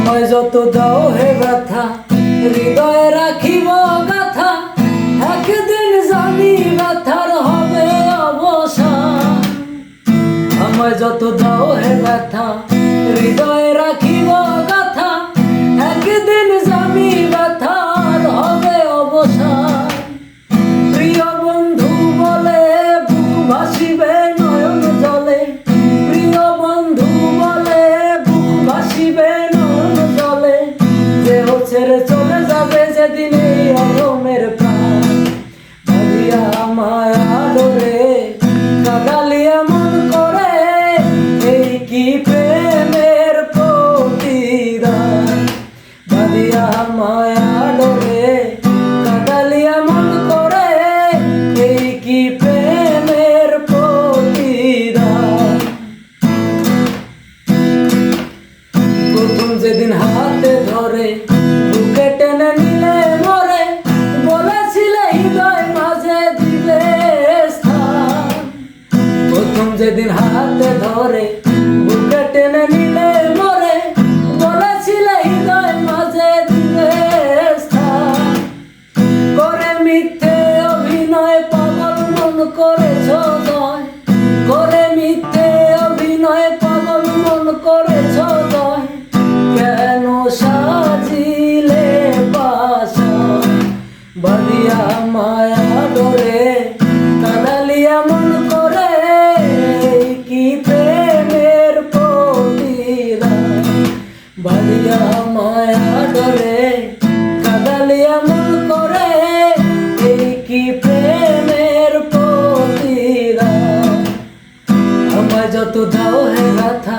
আমায় যত দাও হে ব্যথা, হৃদয়ে রাখিব গাথা, একদিন জানি ব্যথার হবে অবসান। আমায় যত দাও হে ব্যথা, হৃদয়ে রাখিব গাথা, একদিন জানি ব্যথার হবে অবসান। প্রিয় বন্ধু বলে বুক ভাসিবে নয়ন জলে, প্রিয় বন্ধু বলে বুক ভাসিবে নয়ন জলে, দেহ ছেড়ে চলে যাবে যেদিন এই অধমের প্রাণ। ভাবিয়া আমায় আদরে কাঁদালিয়া মন করে, এই কি প্রেমের প্রতিদান। ভাবিয়া আমায় আদরে কাঁদালিয়া মন করে, এই কি প্রেমের প্রতিদান। প্রথম যেদিন হাতে ধরে বুকে টেনে নিলে মরে, বলেছিলে হৃদয় মাঝে দিবে স্থান। প্রথম যেদিন হাতে ধরে বুকে টেনে নিলে মরে, বলেছিলে হৃদয় মাঝে দিবে স্থান। করে মিথ্যে অভিনয় পাগল মন করেছ জয়, করে মিথ্যে অভিনয় পাগল মন করেছ জয়, কেন সাজিলে বাসা। বাঁধিয়া মায়া ডরে কাঁদালিয়া মন করে, কি প্রেমের প্রতিদান। বাঁধিয়া মায়া ডরে কাঁদালিয়া মন করে, এই কি প্রেমের প্রতিদান। আমায় যত দাও হে ব্যথা,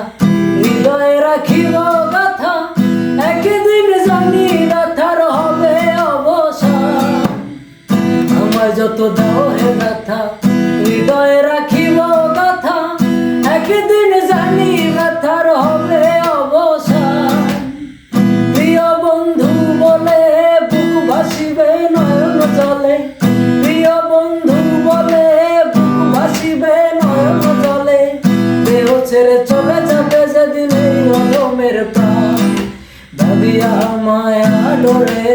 হৃদয়ে রাখিব গাথা, একদিন জানি ব্যথার হবে অবসান। আমায় যত দাও হে ব্যথা, হৃদয়ে রাখিব গাথা, একদিন জানি ব্যথার হবে অবসান। প্রিয় বন্ধু বলে বুক ভাসিবে নয়ন জলে, প্রিয় বন্ধু বলে বুক ভাসিবে নয়ন জলে, দেহ ছেড়ে চলে যাবে যেদিন এই অধমের প্রাণ। ভাবিয়া মায়া ডরে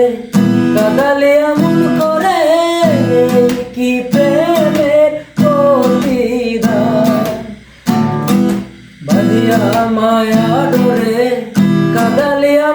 কাঁদালিয়া মন করে, কি প্রেমের প্রতিদান। ভাবিয়া মায়া ডরে কাঁদালিয়া